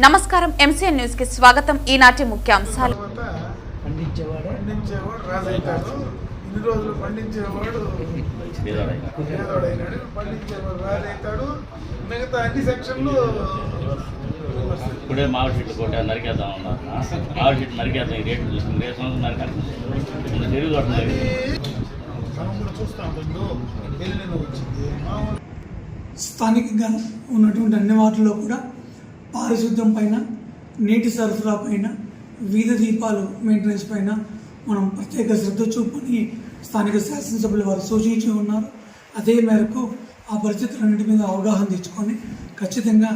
నమస్కారం MCN news కి స్వాగతం. ఈనాటి ముఖ్యాంశాలు. పండించేవాడు రాజైతాడు. ఇన్ని రోజులు పండించేవాడు పేదవాడైనాడు. పండించేవాడు రాజైతాడు. మిగతా అన్ని సెక్షన్లు ఇప్పుడే మామిడి చెట్లు కొట్టే నరికేద్దాం ఉన్నారు. మామిడి చెట్లు నరికేద్దాం. ఈ రేట్లు చూసుకుని రేపు సంవత్సరం నరికేద్దాం. తెలుగు మనం కూడా చూస్తూ ఉంటాం. వెళ్ళిన వచ్చింది స్థానికంగా ఉన్నటువంటి అన్ని వాటిల్లో కూడా పారిశుద్ధ్యం పైన, నీటి సరఫరా పైన, వీధి దీపాలు మెయింటెనెన్స్ పైన మనం ప్రత్యేక శ్రద్ధ చూపని స్థానిక శాసనసభ్యులు వారు సూచించి ఉన్నారు. అదే మేరకు ఆ పరిస్థితులన్నింటి మీద అవగాహన తెచ్చుకొని ఖచ్చితంగా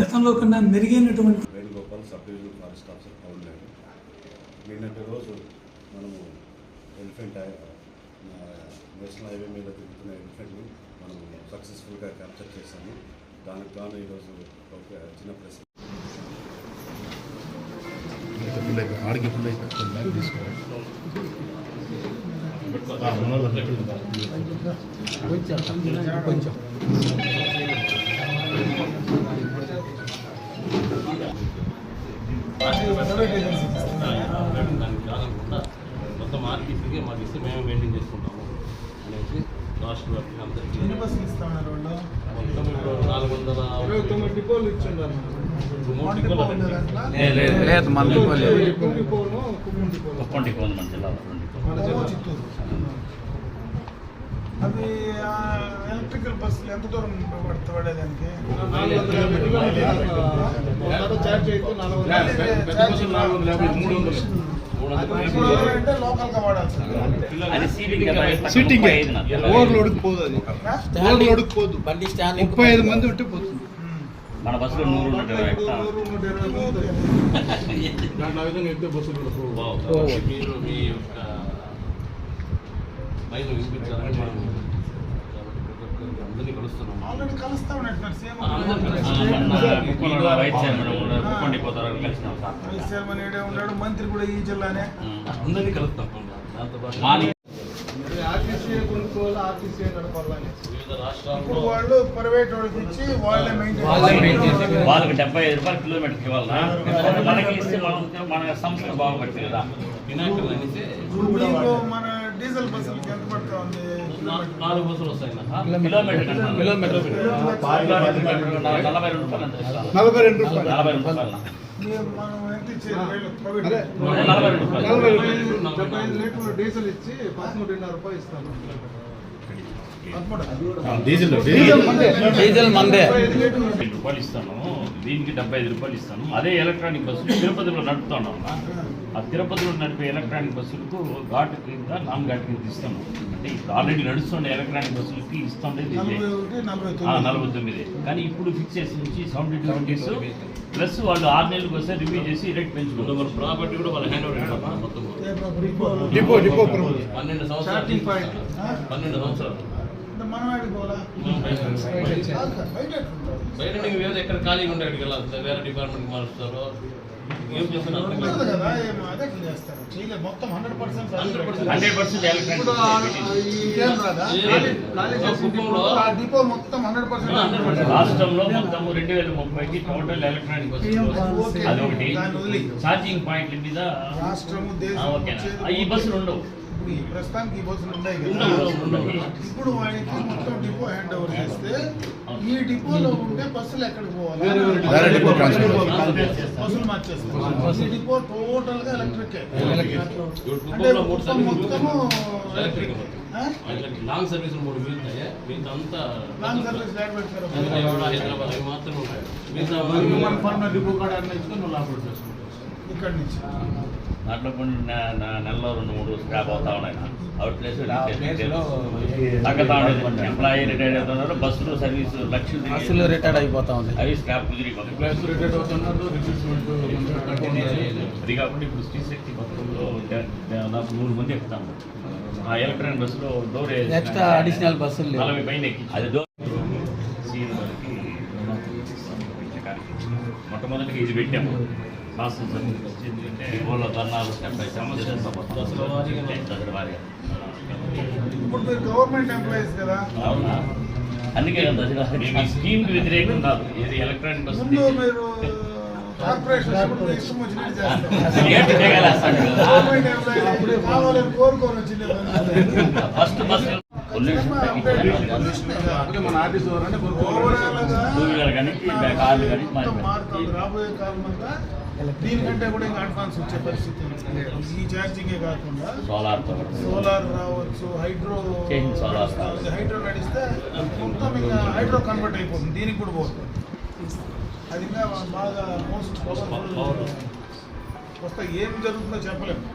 గతంలో కన్నా మెరుగైనటువంటి Venugopal sub divisional forest officer అవును. నిన్నటి రోజు మనము ఎలిఫెంట్ నేషనల్ హైవే మీద తిరుగుతున్న ఎలిఫెంట్ని మనము సక్సెస్ఫుల్గా క్యాప్చర్ చేశాము. దానికి గాను ఈరోజు ఒక చిన్న ప్రెస్ ఆడికి తీసుకోవాలి. మొత్తం ఆర్టీసీకి మాకు ఇస్తే మేము మెయింటైన్ చేసుకుంటాము అనేసి రాష్ట్ర వ్యాప్తంగా అందరికీ ఎన్ని బస్సులు ఇస్తా ఉన్నారు వాళ్ళు? మొత్తం ఇప్పుడు 429 డిపోలు ఇచ్చిండారు. కుప్పం డిపో మన జిల్లాలో చిత్తూరు. అవి ఎలక్ట్రికల్ బస్సులు ఎంత దూరం పడేదానికి? అంటే లోకల్ గా వాడాల్సి సీటింగ్ ఓవర్లోడ్కి పోదు. అది ఓవర్లోడ్కి పోదు. 35 మంది ఉంటే పోతుంది. మన బస్సులో 100 మీరు మీ యొక్క బయట వినిపించాలని మనం అందరినీ కలుస్తున్నాం. ఆల్రెడీ కలుస్తా ఉన్నట్టున్నారు. చైర్మన్ ఏడే ఉన్నాడు, మంత్రి కూడా ఈ జిల్లానే. అందరినీ కలుస్తాం. దాంతో పాటు ఆర్టీసీ కొనుక్కోవాలి, ఆర్టీసీ నడపాలని వివిధ రాష్ట్రాల్లో ఇప్పుడు వాళ్ళు ప్రైవేట్ వాళ్ళకి ఇచ్చి వాళ్ళే మెయింటైన్ వాళ్ళకి 75 రూపాయలు కిలోమీటర్కి ఇవ్వాలన్నా మనకి ఇస్తే మన సంస్థ బాగుపడుతుంది కదా. వినాయకులు అనేసి దీంట్లో మన డీజిల్ బస్సులకి ఎంత పడుతూ ఉంది? 4 బస్సులు వస్తాయి. కిలోమీటర్ 42 రూపాయలు. 42 రూపాయలు. 42 రూపాయలు. మనం ఎంత ఇచ్చేది? 45 లీటర్లు డీజిల్ ఇచ్చి 13.5 రూపాయలు ఇస్తాను. డీజిల్ మందే 5 రూపాయలు ఇస్తాను. దీనికి 75 రూపాయలు ఇస్తాను. అదే ఎలక్ట్రానిక్ బస్సులు తిరుపతిలో నడుపుతున్నాం. ఆ తిరుపతిలో నడిపే ఎలక్ట్రానిక్ బస్సులకు ఘాటు కింద నాన్ ఘాటు కింద ఇస్తాను. అంటే ఇప్పుడు ఆల్రెడీ నడుస్తుండే ఎలక్ట్రానిక్ బస్సులకి ఇస్తుండేది 49. కానీ ఇప్పుడు ఫిక్స్ చేసి నుంచి 72 రూపీస్ ప్లస్ వాళ్ళు 6 నెలలకు వస్తే రివ్యూ చేసి రేట్ పెంచుకుంటారు. వాళ్ళ ప్రాపర్టీ కూడా వాళ్ళ హ్యాండ్ ఓవర్ మొత్తం డిపో 12 సంవత్సరాలు. 12 సంవత్సరాలు మనం ఆడిపోవాలా? బయట వేరే ఎక్కడ ఖాళీగా ఉండే అక్కడికి వెళ్ళాలి. వేరే డిపార్ట్మెంట్ మారుస్తారు. ఏం చేస్తున్నారు కదా? అదే చేస్తారు. చేయలేదు. మొత్తం 100% డిపో మొత్తం 100%. రాష్ట్రంలో మొత్తం 2030కి టోటల్ ఎలక్ట్రానిక్ బస్సులు అదొకటి. ఛార్జింగ్ పాయింట్ల మీద రాష్ట్రము దేశం ఈ బస్సులు ఉండవు. ఇప్పుడు ఈ ప్రస్తుతానికి ఈ బస్సులు ఉన్నాయి కదా. ఇప్పుడు వాడికి మొత్తం డిపో హ్యాండ్ ఓవర్ చేస్తే ఈ డిపోలో ఉంటే బస్సులు ఎక్కడికి పోవాలి? బస్సులు మార్చేస్తారు. ఈ డిపో టోటల్ గా ఎలక్ట్రిక్. అంటే మొత్తము ఎలక్ట్రిక్ లాంగ్ సర్వీస్ 3 మిగులుతాయి. మిగతా అంతా లాంగ్ సర్వీస్ ల్యాండ్ పెడతారు. హైదరాబాద్ అవి మాత్రం ఉంటాయి. మిగతా డిపో కార్డు అన్న ఇచ్చుకొని నువ్వు లాభం చేసుకుంటావు ఇక్కడి నుంచి. దాంట్లో కొన్ని నెలలో 2-3 స్క్రాప్ అవుతా ఉన్నాయి. అవుట్ ప్లేస్ తగ్గతా ఉండేది. ఎంప్లాయీ రిటైర్డ్ అవుతున్నారు. బస్సులు సర్వీస్ లక్షలు రిటైర్డ్ అయిపోతా ఉంది. అవి స్క్రాప్ కుదిరిపోతుంది. రిటైర్డ్ అవుతున్నారు. అది కాకుండా ఇప్పుడు శ్రీశక్తి బస్సులో దాదాపు 100 మంది ఎక్కుతాము. ఆ ఎలక్ట్రానిక్ బస్సులో డోర్ ఎక్స్ట్రా అడిషనల్ బస్సులు 40 పైన ఎక్కి అది డోర్ మొట్టమొదటిగా ఇది పెట్టాము. ఎందుకంటే డిపోలో ధర్నాలు ఇప్పుడు మీరు గవర్నమెంట్ ఎంప్లాయీస్ కదా? అవునా? అందుకే కదా స్కీమ్ కి వ్యతిరేకం కాదు. ఇది ఎలక్ట్రానిక్ బస్సు ముందు మీరు కార్పొరేషన్ ఇప్పుడు మీ ఇష్టం వచ్చినట్టు చేస్తాం. రేటు దిగలేస్తాడు కదా. గవర్నమెంట్ ఎంప్లాయీ కావాలని కోరుకోని వచ్చింది. ఫస్ట్ బస్సు మన ఆర్టీసీ వారంటే టూ వీలర్ కానీ కార్లు కానీ మారుతుంది. రాబోయే కాలం అంతా దీనికంటే కూడా ఇంకా అడ్వాన్స్ వచ్చే పరిస్థితి ఉంది. ఈ ఛార్జింగే కాకుండా సోలార్ రావచ్చు, హైడ్రో నడిస్తే మొత్తం ఇంకా హైడ్రో కన్వర్ట్ అయిపోతుంది. దీనికి కూడా పోతుంది. అది ఇంకా బాగా మోస్ట్ పవర్ఫుల్ వస్తే ఏం జరుగుతుందో చెప్పలేము.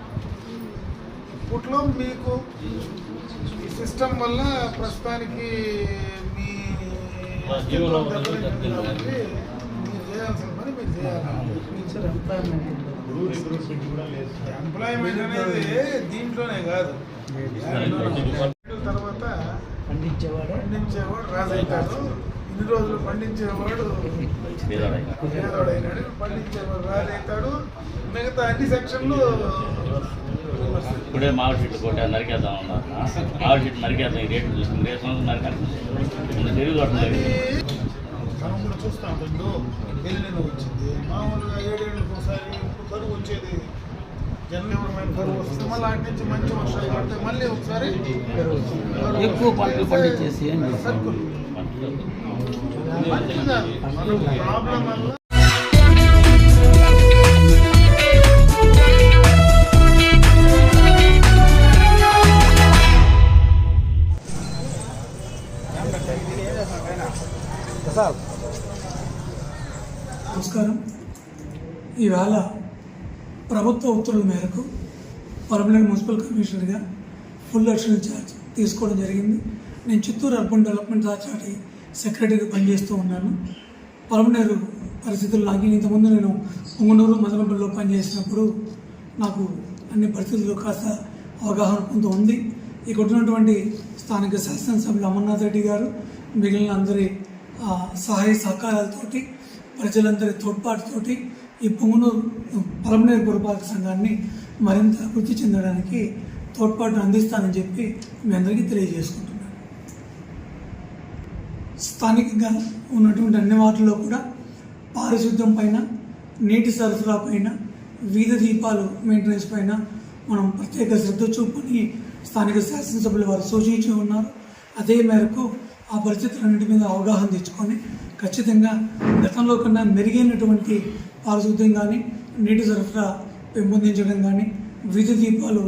ఇప్పట్లో మీకు ఈ సిస్టమ్ వల్ల ప్రస్తుతానికి మీ మీరు చేయాల్సిన పని మీరు చేయాలి. ఎంప్లాయ్మెంట్ అనేది దీంట్లోనే కాదు, తర్వాత పండించేవాడు రాజు అవుతాడు. ఇన్ని రోజులు పండించేవాడు పేదవాడైనాడు, పండించేవాడు రాజు అవుతాడు. మిగతా అన్ని సెక్షన్లు ఇప్పుడే మామిడి చెట్టు కొట్టి నరికేద్దాం ఉన్నారు. మామిడి చెట్టు నరికేద్దాం, ఈ రేటు చూస్తుంది. రేపు సంవత్సరం నరికేద్దాం తెలుగు మనం కూడా చూస్తూ ఉంటాం. ఎల్లిన వచ్చింది మామూలుగా 7 ఏళ్ళకి ఒకసారి. ఇప్పుడు కరువు వచ్చేది జనవరమైన కరువు వస్తుంది. మళ్ళీ అటు నుంచి మంచి వర్షాలు పడితే మళ్ళీ ఒకసారి ఎక్కువ పంటలు పండించేసి సర్కుల్ మంచిగా ప్రాబ్లం వల్ల నమస్కారం. ఈవేళ ప్రభుత్వ ఉత్తర్వుల మేరకు పర్మనెంట్ మున్సిపల్ కమిషనర్గా ఫుల్ అడిషనల్ ఛార్జ్ తీసుకోవడం జరిగింది. నేను చిత్తూరు అర్బన్ డెవలప్మెంట్ అథారిటీ సెక్రటరీగా పనిచేస్తూ ఉన్నాను. పర్మనెంట్ పరిస్థితులు నాకు ఇంతకుముందు నేను పొంగనూరు మదనపల్లిలో పనిచేసినప్పుడు నాకు అన్ని పరిస్థితుల్లో కాస్త అవగాహన కొంత ఉంది. ఇక్కడ ఉన్నటువంటి స్థానిక శాసనసభ్యులు అమర్నాథ్ రెడ్డి గారు, మిగిలిన అందరి సహాయ సహకారాలతోటి, ప్రజలందరి తోడ్పాటుతోటి ఈ పొంగనూరు పలమనేరు పురపాలక సంఘాన్ని మరింత అభివృద్ధి చెందడానికి తోడ్పాటును అందిస్తానని చెప్పి మీ అందరికీ తెలియజేసుకుంటున్నాను. స్థానికంగా ఉన్నటువంటి అన్ని వాటిల్లో కూడా పారిశుద్ధ్యం పైన, నీటి సరఫరా పైన, వీధి దీపాలు మెయింటెనెన్స్ పైన మనం ప్రత్యేక శ్రద్ధ చూపని స్థానిక శాసనసభ్యులు వారు సూచించి ఉన్నారు. అదే మేరకు ఆ పరిస్థితులన్నింటి మీద అవగాహన తెచ్చుకొని ఖచ్చితంగా గతంలో కన్నా మెరుగైనటువంటి పారిశుద్ధ్యం కానీ, నీటి సరఫరా పెంపొందించడం కానీ, వీధి దీపాలు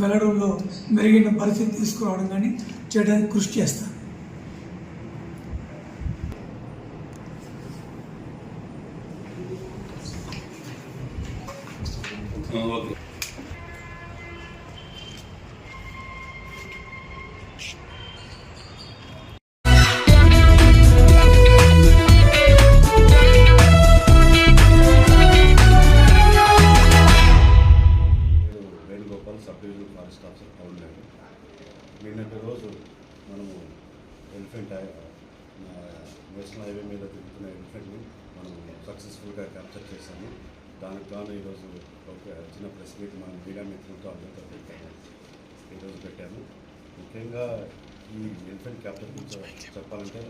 వెళ్ళడంలో మెరుగైన పరిస్థితి తీసుకురావడం కానీ చేయడానికి కృషి చేస్తాను. ఫారెస్ట్ ఆఫీసర్ పవన్ గారు నిన్నటి రోజు మనము ఎలిఫెంట్ నేషనల్ హైవే మీద తిరుగుతున్న ఎలిఫెంట్ని మనం సక్సెస్ఫుల్గా క్యాప్చర్ చేశాము. దానికి గాను ఈరోజు ఒక చిన్న ప్రెస్ మీట్ మన మీడియా మిత్రులతో అందరితో ఈరోజు పెట్టాము. ముఖ్యంగా ఈ ఎలిఫెంట్ క్యాప్చర్ గురించి చెప్పాలంటే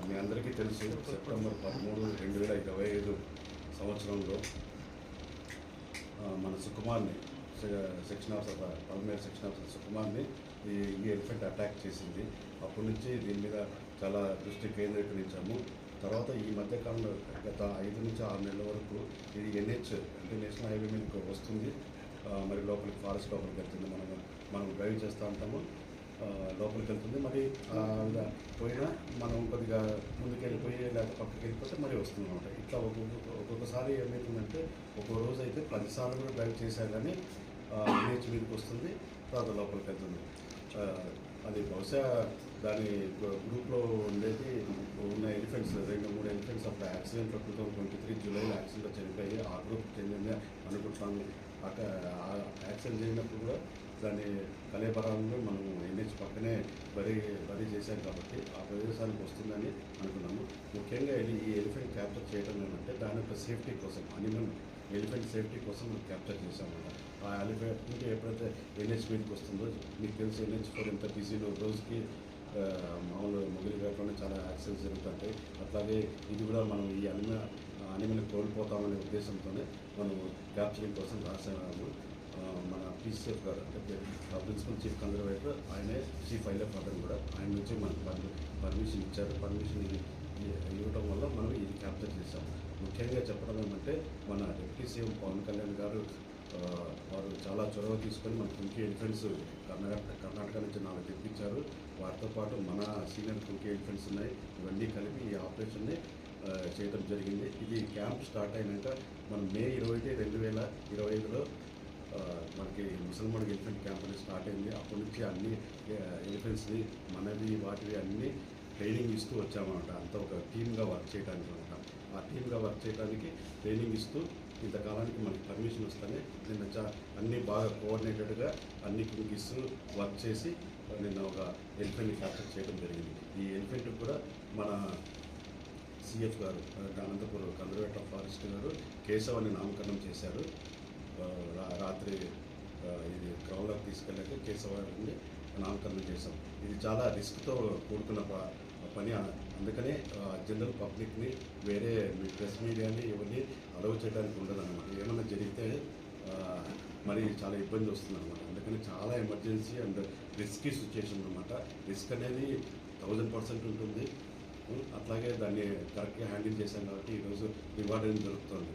మీ అందరికీ తెలుసు, సెప్టెంబర్ 13, 2025 సంవత్సరంలో మన సుకుమార్ని సెక్షన్ ఆఫీసర్ పల్మేర్ సెక్షన్ ఆఫీసర్ సుకుమార్ని ఈ ఎలిఫెంట్ అటాక్ చేసింది. అప్పటి నుంచి దీని మీద చాలా దృష్టి కేంద్రీకరించాము. తర్వాత ఈ మధ్యకాలంలో గత 5 నుంచి 6 నెలల వరకు ఇది NH అంటే నేషనల్ హైవే మీదకి వస్తుంది, మరి లోపలికి ఫారెస్ట్ లోపలికి వెళ్తుంది. మనం డ్రైవ్ చేస్తూ ఉంటాము, లోపలికి వెళ్తుంది. మరి పోయినా మనం కొద్దిగా ముందుకు వెళ్ళిపోయి లేకపోతే పక్కకి వెళ్ళిపోతే మరి వస్తుంది అనమాట. ఇట్లా ఒక్కొక్కసారి ఏమవుతుందంటే ఒక్కో రోజు అయితే 10 సార్లు కూడా డ్రైవ్ చేశారు కానీ NH మీదకి వస్తుంది, తర్వాత లోపలికి వెళ్తుంది. అది బహుశా దాని గ్రూప్లో ఉండేది ఉన్న ఎలిఫెంట్స్ 2-3 ఎలిఫెంట్స్ అప్పుడు యాక్సిడెంట్లో 2023 జూలైలో యాక్సిడెంట్లో చనిపోయి ఆ గ్రూప్ చెందింది అనుకుంటున్నాము. యాక్సిడెంట్ జరిగినప్పుడు కూడా దాని కలేబరాలను మనం NH పక్కనే బరీ చేశాం కాబట్టి ఆ ప్రదేశానికి వస్తుందని అనుకున్నాము. ముఖ్యంగా ఈ ఎలిఫెంట్ క్యాప్చర్ చేయడం ఏంటంటే దాని యొక్క సేఫ్టీ కోసం, ఎలిఫెంట్ సేఫ్టీ కోసం మనం క్యాప్చర్ చేసామన్నమాట. ఆ ఎలిఫెంట్ ఎప్పుడైతే NH మీదకి వస్తుందో మీకు తెలుసు, NH4 ఎంత బిజీలో రోజుకి మామూలు మొగిలిఘాట్లోనే చాలా యాక్సిడెంట్స్ జరుగుతుంటాయి. అట్లాగే ఇది కూడా మనం ఈ అనిమల్ని కోల్పోతామనే ఉద్దేశంతోనే మనం క్యాప్చరింగ్ కోసం రాసాము. మన పీసీఎఫ్ గారు అంటే ప్రిన్సిపల్ చీఫ్ కన్జర్వేటర్ ఆయనే చీఫ్ వైల్డ్ లైఫ్ వార్డెన్ కూడా ఆయన నుంచి మనకు పర్మిషన్ ఇచ్చారు. పర్మిషన్ ఇవ్వడం వల్ల మనం ఇది క్యాప్చర్ చేసాం. ముఖ్యంగా చెప్పడం ఏమంటే మన డిప్యూటీ సీఎం పవన్ కళ్యాణ్ గారు వారు చాలా చొరవ తీసుకొని మన కుంకి ఎలిఫెంట్స్ కర్ణాటక నుంచి 4 తెప్పించారు. వాటితో పాటు మన సీనియర్ కుంకి ఎలిఫెంట్స్ ఉన్నాయి. ఇవన్నీ కలిపి ఈ ఆపరేషన్ని చేయడం జరిగింది. ఇది క్యాంప్ స్టార్ట్ అయినాక మనం మే 21, 2025లో మనకి ముసల్మాన్ ఎలిఫెంట్ క్యాంప్ అనేది స్టార్ట్ అయింది. అప్పటి నుంచి అన్ని ఎలిఫెంట్స్ని మనవి వాటివి అన్నీ ట్రైనింగ్ ఇస్తూ వచ్చామన్నమాట. అంతా ఒక టీమ్గా వర్క్ చేయడానికి అనమాట. ఆ టీమ్గా వర్క్ చేయడానికి ట్రైనింగ్ ఇస్తూ ఇంతకాలానికి మనకి పర్మిషన్ వస్తేనే నిన్న అన్నీ బాగా కోఆర్డినేటెడ్గా అన్ని ఇస్తూ వర్క్ చేసి నిన్న ఒక ఎలిఫెంట్ని క్యాప్చర్ చేయడం జరిగింది. ఈ ఎలిఫెంట్ కూడా మన సిఎఫ్ గారు అనంతపురం కన్జర్వేటర్ ఆఫ్ ఫారెస్ట్ గారు కేశవ్ అని నామకరణం చేశారు. రాత్రి ఇది గ్రౌండ్లోకి తీసుకెళ్ళాక కేశవాన్ని నామకరణం చేశాం. ఇది చాలా రిస్క్తో కూడుకున్న పని. అందుకనే జనరల్ పబ్లిక్ని వేరే ప్రెస్ మీడియాని ఎవరిని అలౌ చేయడానికి ఉండదన్నమాట. ఏమైనా జరిగితే మరి చాలా ఇబ్బంది వస్తుందన్నమాట. అందుకని చాలా ఎమర్జెన్సీ అండ్ రిస్కీ సిచ్యుయేషన్ అనమాట. రిస్క్ అనేది 1000% ఉంటుంది. అట్లాగే దాన్ని కరెక్ట్గా హ్యాండిల్ చేశాం కాబట్టి ఈరోజు రివార్డ్ అనేది దొరుకుతుంది.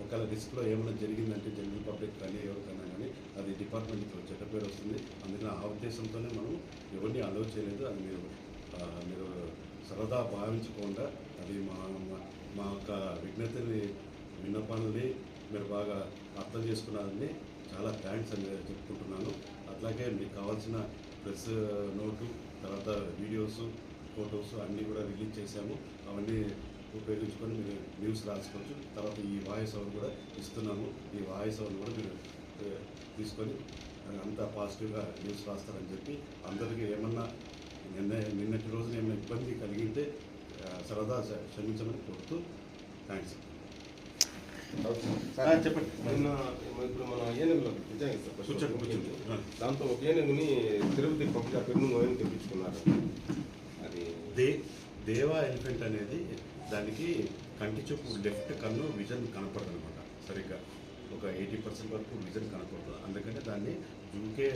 ఒకవేళ రిస్క్లో ఏమైనా జరిగిందంటే జనరల్ పబ్లిక్ కానీ ఎవరికైనా కానీ అది డిపార్ట్మెంట్కి చెడ్డ పేరు వస్తుంది. అందుకని ఆ ఉద్దేశంతోనే మనం ఎవరిని అలౌ చేయలేదు. అది మీరు సరదా భావించకుండా అది మా యొక్క విన్నపాలని మీరు బాగా అర్థం చేసుకున్నారని చాలా థ్యాంక్స్ అని చెప్పుకుంటున్నాను. అట్లాగే మీకు కావాల్సిన ప్రెస్ నోటు, తర్వాత వీడియోస్, ఫొటోస్ అన్నీ కూడా రిలీజ్ చేశాము. అవన్నీ ఉపయోగించుకొని మీరు న్యూస్ రాసుకోవచ్చు. తర్వాత ఈ వాయిస్ ఓవర్ కూడా ఇస్తున్నాము. ఈ వాయిస్ ఓవర్ కూడా మీరు తీసుకొని అంతా పాజిటివ్గా న్యూస్ రాస్తారని చెప్పి అందరికీ ఏమన్నా నిన్నటి రోజున ఏమైనా ఇబ్బంది కలిగితే సరదా క్షమించమని కోరుతూ థ్యాంక్స్. చెప్పండి. ఇప్పుడు మన ఏనుగులో కూర్చోండి. దాంతో ఒక ఏనుగుని తిరుపతి పంపిణీ పెరుగు తెప్పించుకున్నారు. అది దేవా ఎలిఫెంట్ అనేది దానికి కంటి చూపు లెఫ్ట్ కన్ను విజన్ కనపడదు అనమాట. సరిగ్గా ఒక 80% వరకు విజన్ కనపడదు. అందుకని దాన్ని జూకే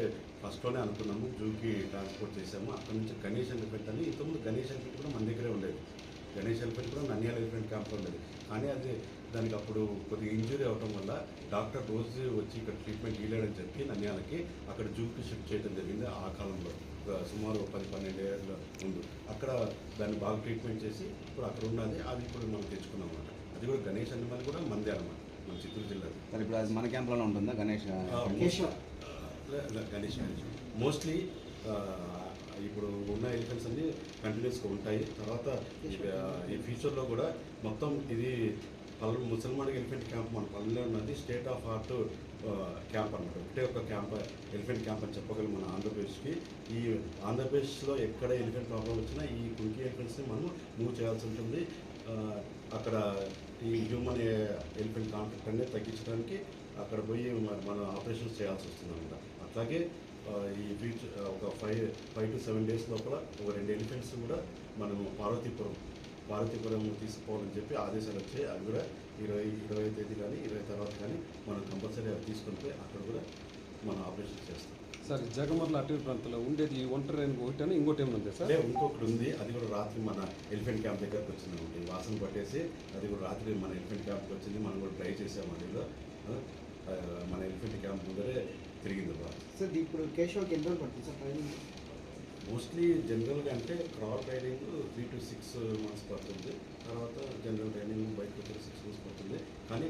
ఫస్ట్లోనే అనుకున్నాము, జూకి ట్రాన్స్పోర్ట్ చేసాము. అక్కడ నుంచి గణేష్ ఎలిఫెంట్ అని ఇంతకుముందు గణేష్ ఎలిఫెంట్ కూడా మన దగ్గరే ఉండేది. గణేష్ ఎలిఫెంట్ కూడా నంద్యాల ఎలిఫెంట్ క్యాంప్లో ఉండేది. కానీ అది దానికి అప్పుడు కొద్దిగా ఇంజురీ అవడం వల్ల డాక్టర్ రోజు వచ్చి ఇక్కడ ట్రీట్మెంట్ ఇవ్వలేడని చెప్పి నంద్యాలకి అక్కడ జూకి షిఫ్ట్ చేయడం జరిగింది. ఆ కాలంలో సుమారు 10-12 ఏళ్ళ ముందు అక్కడ దాన్ని బాగా ట్రీట్మెంట్ చేసి ఇప్పుడు అక్కడ ఉన్నది. అది ఇప్పుడు మనం తెచ్చుకున్నాం అన్నమాట. అది కూడా గణేష్ అనిమల్ కూడా మందే అన్నమాట, మన చిత్తూరు జిల్లా. సార్ ఇప్పుడు అది మన క్యాంప్లోనే ఉంటుందా గణేష్? గణేష్ మోస్ట్లీ ఇప్పుడు ఉన్న ఎలిఫెంట్స్ అన్నీ కంటిన్యూస్గా ఉంటాయి. తర్వాత ఈ ఫ్యూచర్లో కూడా మొత్తం ఇది ముసల్మాన్ ఎలిఫెంట్ క్యాంప్ మన పల్లెలో ఉన్నది స్టేట్ ఆఫ్ ఆర్ట్ క్యాంప్ అనమాట. ఒకటే ఒక క్యాంప్ ఎలిఫెంట్ క్యాంప్ అని చెప్పగలం మన ఆంధ్రప్రదేశ్కి. ఈ ఆంధ్రప్రదేశ్లో ఎక్కడ ఎలిఫెంట్ ప్రాబ్లం వచ్చినా ఈ కుంకి ఎలిఫెంట్స్ని మనం మూవ్ చేయాల్సి ఉంటుంది. అక్కడ ఈ హ్యూమన్ ఎలిఫెంట్ కాన్ఫ్లిక్ట్ అనేది తగ్గించడానికి అక్కడ పోయి మనం ఆపరేషన్స్ చేయాల్సి వస్తుంది అనమాట. అట్లాగే ఈ ఫ్యూచర్ ఒక 5 to 7 days లోపల ఒక 2 ఎలిఫెంట్స్ కూడా మనము పార్వతీపురం తీసుకోవాలని చెప్పి ఆదేశాలు వచ్చాయి. అవి కూడా 20వ తేదీ కానీ 20 తర్వాత కానీ మనం కంపల్సరీ అవి తీసుకొని పోయి అక్కడ కూడా మనం ఆపరేషన్ చేస్తాం. సార్ జగమర్ల అటవీ ప్రాంతంలో ఉండేది ఒంటరి ఒకటి ఇంకోటి ఏముంది సార్? ఇంకొకటి ఉంది. అది కూడా రాత్రి మన ఎలిఫెంట్ క్యాంప్ దగ్గరకు వచ్చింది. వాసన పట్టేసి అది కూడా రాత్రి మన ఎలిఫెంట్ క్యాంప్కి వచ్చింది. మనం కూడా ట్రై చేసాము. అది కూడా మన ఎలిఫెంట్ క్యాంప్ ముందరే తిరిగింది బాగా. సార్ ఇప్పుడు కేశవకి ఎంత పడుతుంది సార్ ట్రైనింగ్? మోస్ట్లీ జనరల్గా అంటే క్రాప్ ట్రైనింగ్ 3 to 6 months పడుతుంది. తర్వాత జనరల్ ట్రైనింగ్ బయటకు వచ్చి 6 months పడుతుంది. కానీ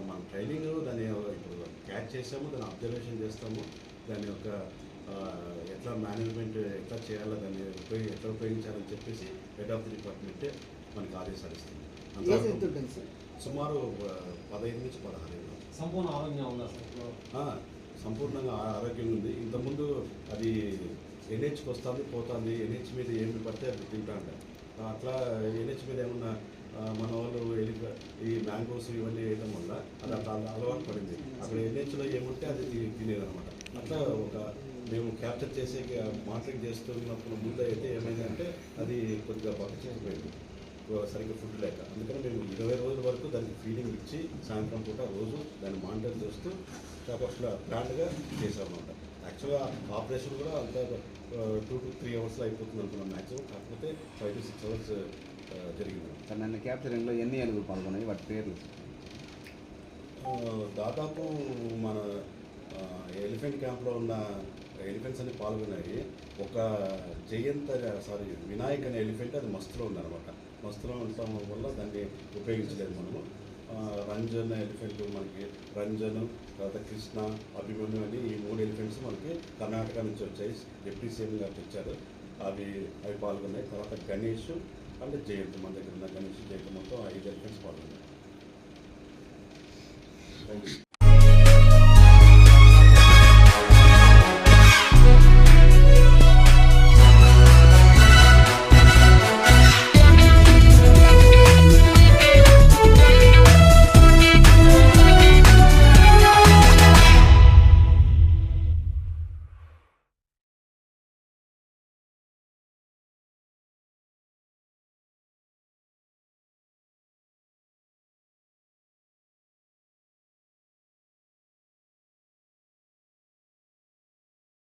మన ట్రైనింగ్ దాన్ని ఇప్పుడు క్యాచ్ చేసాము, దాన్ని అబ్జర్వేషన్ చేస్తాము, దాని యొక్క ఎట్లా మేనేజ్మెంట్ ఎట్లా చేయాలో దాన్ని ఎట్లా ఉపయోగించాలని చెప్పేసి హెడ్ ఆఫ్ ది డిపార్ట్మెంటే మనకి ఆదేశాలు ఇస్తుంది. సుమారు 15 నుంచి 16 ఏళ్ళు. సంపూర్ణ ఆరోగ్యం ఉందా సార్? సంపూర్ణంగా ఆరోగ్యంగా ఉంది. ఇంతకుముందు అది ఎన్హెచ్కి వస్తుంది పోతుంది, ఎన్హెచ్ మీద ఏమి పడితే అది తింటా ఉంటారు. అట్లా ఎన్హెచ్ మీద ఏమన్నా మన వాళ్ళు ఈ మ్యాంగోస్ ఇవన్నీ వేయడం వల్ల అది అట్లా అలవాటు పడింది. అక్కడ ఎన్హెచ్లో ఏముంటే అది తినేదనమాట. అట్లా ఒక మేము క్యాప్చర్ చేసే మానిటరింగ్ చేస్తున్నప్పుడు ముందు అయితే ఏమైందంటే అది కొద్దిగా బక్క చేసిపోయింది. సరిగ్గా ఫుడ్ లేక. అందుకని మేము 20 రోజుల వరకు దానికి ఫీడింగ్ ఇచ్చి సాయంత్రం పూట రోజు దాన్ని మానిటర్ చేస్తూ చాలా ప్లాన్గా చేసామన్నమాట. యాక్చువల్గా ఆపరేషన్ కూడా అంత 2 to 3 అవర్స్లో అయిపోతుంది అనుకున్నాం మ్యాక్సిమం, కాకపోతే 5 to 6 అవర్స్ జరిగింది. సార్ నన్ను క్యాప్చరింగ్లో ఎన్ని ఏనుగులు పాల్గొన్నాయి, వాటి పేర్లు? దాదాపు మన ఎలిఫెంట్ క్యాంప్లో ఉన్న ఎలిఫెంట్స్ అన్ని పాల్గొన్నాయి. ఒక వినాయక్ అనే ఎలిఫెంట్ అది మస్తులో ఉందన్నమాట. మస్తులో ఉండటం వల్ల దాన్ని ఉపయోగించలేదు మనము. రంజన్ ఎలిఫెంట్ మనకి రంజన్, తర్వాత కృష్ణ, అభిమన్యు అని ఈ 3 ఎలిఫెంట్స్ మనకి కర్ణాటక నుంచి వచ్చాయి, డిప్యూటీ సీఎం గారు తెచ్చారు. అవి పాల్గొన్నాయి. తర్వాత గణేష్ అంటే జయంత్, మన దగ్గర ఉన్న గణేష్ జయంత్ మొత్తం 5 ఎలిఫెంట్స్ పాల్గొన్నాయి. Thank you.